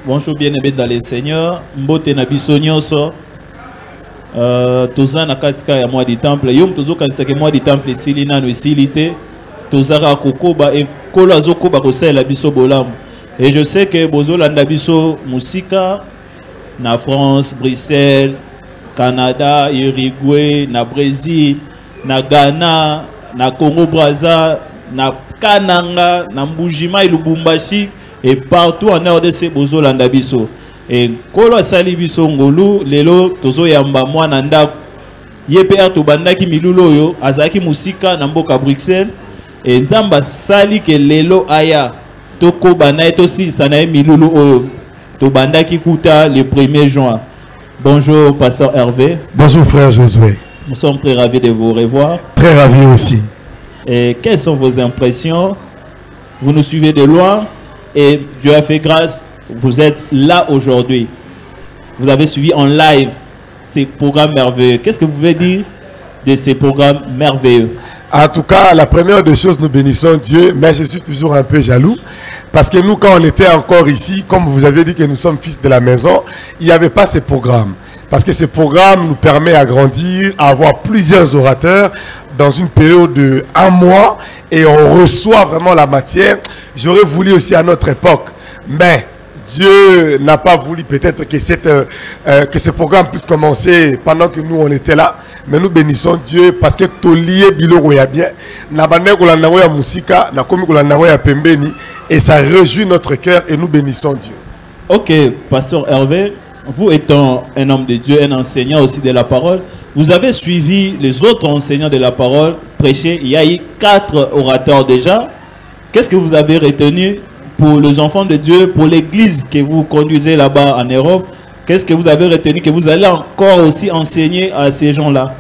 Bonjour bien-aimés dans les seigneurs. Mbote na biso nyonso. Toza na katika ya mois du temple. Yom tozo kanisa ke mois du temple esili nanu esili te. Tozara kokoba e kolo azokoba kosala biso bolamu. Et je sais que bozo landa biso musika na France, Bruxelles, Canada, Uruguay, na Brésil, na Ghana, na Congo Brazza, na Kananga, na Mbujima et Lubumbashi et partout en RDC bozo landa biso. Et kolo asali biso ngolu lelo tozo yamba mwana ndako. Yepe to bandaki milulo yo azaki musika na mboka Bruxelles et nzamba sali ke lelo aya toko bana eto si sanae milulo oyo to bandaki kuta le 1er juin. Bonjour pasteur Hervé. Bonjour frère Josué. Nous sommes très ravis de vous revoir. Très ravis aussi. Et quelles sont vos impressions? Vous nous suivez de loin et Dieu a fait grâce. Vous êtes là aujourd'hui. Vous avez suivi en live ces programmes merveilleux. Qu'est-ce que vous pouvez dire de ces programmes merveilleux? En tout cas, la première des choses, nous bénissons Dieu, mais je suis toujours un peu jaloux. Parce que nous, quand on était encore ici, comme vous avez dit que nous sommes fils de la maison, il n'y avait pas ces programmes. Parce que ce programme nous permet à grandir, à avoir plusieurs orateurs dans une période de 1 mois et on reçoit vraiment la matière. J'aurais voulu aussi à notre époque, mais Dieu n'a pas voulu peut-être que ce programme puisse commencer pendant que nous on était là. Mais nous bénissons Dieu parce que tout lié biloko ya bien. Et ça réjouit notre cœur et nous bénissons Dieu. Ok, pasteur Hervé, vous étant un homme de Dieu, un enseignant aussi de la parole, vous avez suivi les autres enseignants de la parole prêcher. Il y a eu 4 orateurs déjà. Qu'est-ce que vous avez retenu pour les enfants de Dieu, pour l'église que vous conduisez là-bas en Europe? Qu'est-ce que vous avez retenu que vous allez encore aussi enseigner à ces gens-là?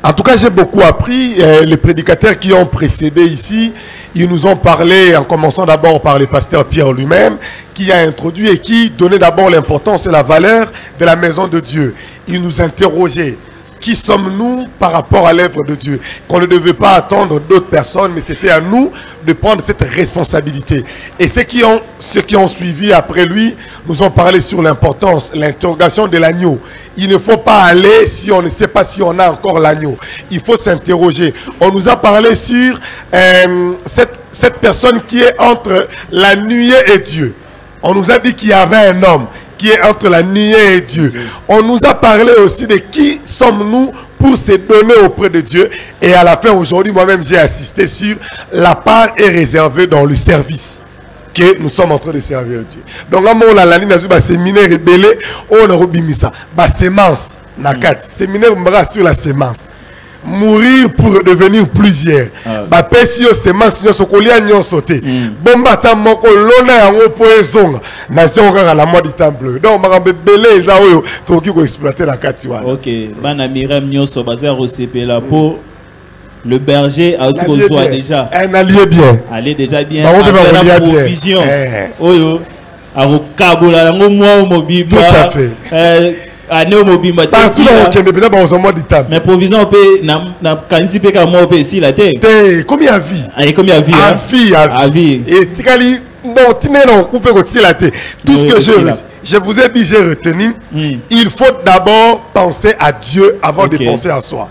En tout cas, j'ai beaucoup appris. Les prédicateurs qui ont précédé ici, ils nous ont parlé, en commençant d'abord par le pasteur Pierre lui-même, qui a introduit et qui donnait d'abord l'importance et la valeur de la maison de Dieu. Il nous interrogeait. Qui sommes-nous par rapport à l'œuvre de Dieu? Qu'on ne devait pas attendre d'autres personnes, mais c'était à nous de prendre cette responsabilité. Et ceux qui ont suivi après lui nous ont parlé sur l'importance, l'interrogation de l'agneau. Il ne faut pas aller si on ne sait pas si on a encore l'agneau. Il faut s'interroger. On nous a parlé sur cette personne qui est entre la nuée et Dieu. On nous a dit qu'il y avait un homme qui est entre la nuée et Dieu. On nous a parlé aussi de qui sommes-nous pour se donner auprès de Dieu. Et à la fin, aujourd'hui, moi-même, j'ai assisté sur la part est réservée dans le service que nous sommes en train de servir Dieu. Donc, là, on a la ligne sur le séminaire rebellé, on a rebimisa. Sémence, nakat. Séminaire sur la sémence. Mourir pour devenir plusieurs. Pesio semence nyo sokolia nyo sauté. Bomba ta moko lona yango poezonga. Nation à la mode du temple. Donc makambe belé eza oyo toki ko exploiter la kati wana. OK, bana mirem nyo so bazar OCP là pour le berger a tout soit déjà. Un allié bien. Allez déjà bien. La provision. Oyo arokabola yango mwa mobiba. Tout à fait. Mais provision peut na kanzi pe ka mo pe si la terre. Combien à vie? Combien à vie? À vie. Et tikali non tinelo couper ko la terre. Tout ce que je vous ai dit, j'ai retenu. Il faut d'abord penser à Dieu avant de penser à soi.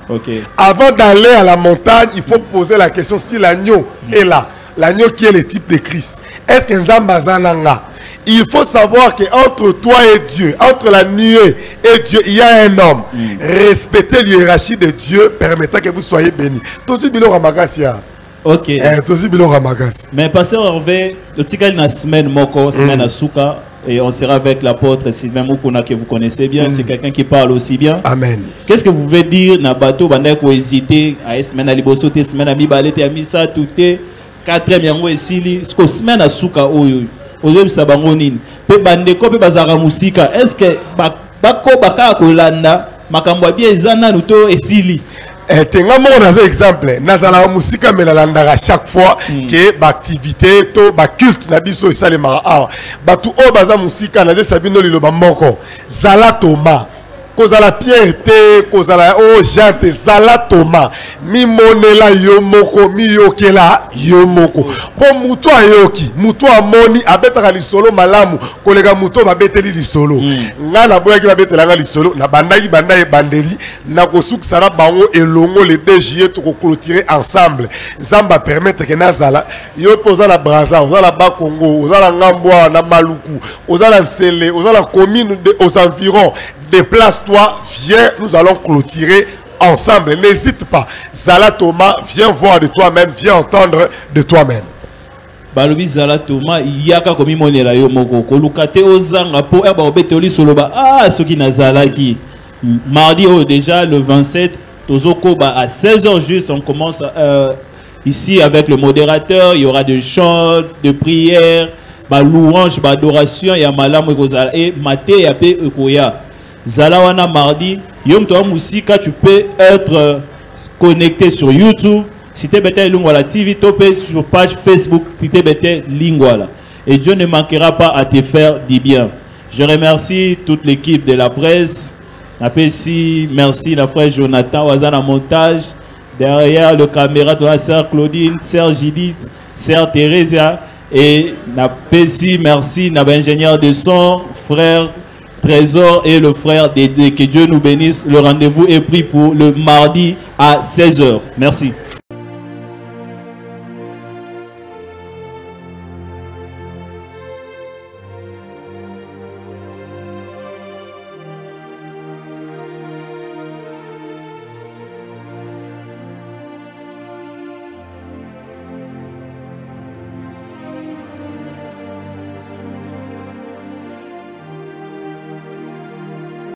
Avant d'aller à la montagne, il faut poser la question si l'agneau est là. L'agneau qui est le type de Christ. Est-ce que Nzamba zananga? Il faut savoir qu'entre toi et Dieu, entre la nuée et Dieu, il y a un homme. Respectez l'hiérarchie de Dieu, permettant que vous soyez bénis. Tosi bilo ramagasi ya. OK. Tosi bilo ramagasi. Mais pasteur Hervé, le tikal na semaine moko, semaine asuka, et on sera avec l'apôtre Sylvain Mukuna que vous connaissez bien. C'est quelqu'un qui parle aussi bien. Amen. Qu'est-ce que vous pouvez dire na bateau bandai ko hésiter à semaine à liboso te semaine à mibalete à misa tout est 4e yango esili, ce semaine asuka oyo. Est-ce que bako baka kolanda makambo bien ezana nuto esili? Tenga mo na exemple nazala musika melalanda chaque fois que ba activité to ba culte na biso esale mara batu o baza musika na sabino liloba moko zala toma kozala Pierre te, kozala o Jean te, zala Thomas. Mi monela yo moko, mi yokela yo moko. Po muto ayoki, muto amoni abetaka lisolo malamu, kolega muto babeteli lisolo. Nga na boya ki babetela nga lisolo, na bandaki bandaye bandeli, na kosukisa na bango elongo le 2 juillet to ko clôturer ensemble. Zamba permettre que nazala yo poza la Braza, ozala ba Congo, ozala Ngambwa na Maluku, ozala Nsele, ozala commune aux environs. Déplace-toi, viens, nous allons clôturer ensemble. N'hésite pas. Zala Thomas, viens voir de toi-même, viens entendre de toi-même. Balobi Zala Thomas, yaka komi monela yo moko kolukate ozanga po eba obetoli soloba ah ce qui nazala qui mardi déjà le 27 tozoko ba à 16h juste on commence ici avec le modérateur, il y aura des chants, de prières, ba louange, ba adoration ya malamu ekozala et maté ya pe ekoya. Zalawana mardi, yom to musika, tu peux être connecté sur YouTube, si tu es Lingwala TV, topé sur page Facebook, si tu es Lingwala. Et Dieu ne manquera pas à te faire du bien. Je remercie toute l'équipe de la presse. Merci la frère Jonathan, Wazana montage. Derrière le caméra, toi, sœur Claudine, sœur Judith, sœur Thérèse. Et merci, l'ingénieur de son, frère Trésor et le frère Dédé. Que Dieu nous bénisse. Le rendez-vous est pris pour le mardi à 16h. Merci.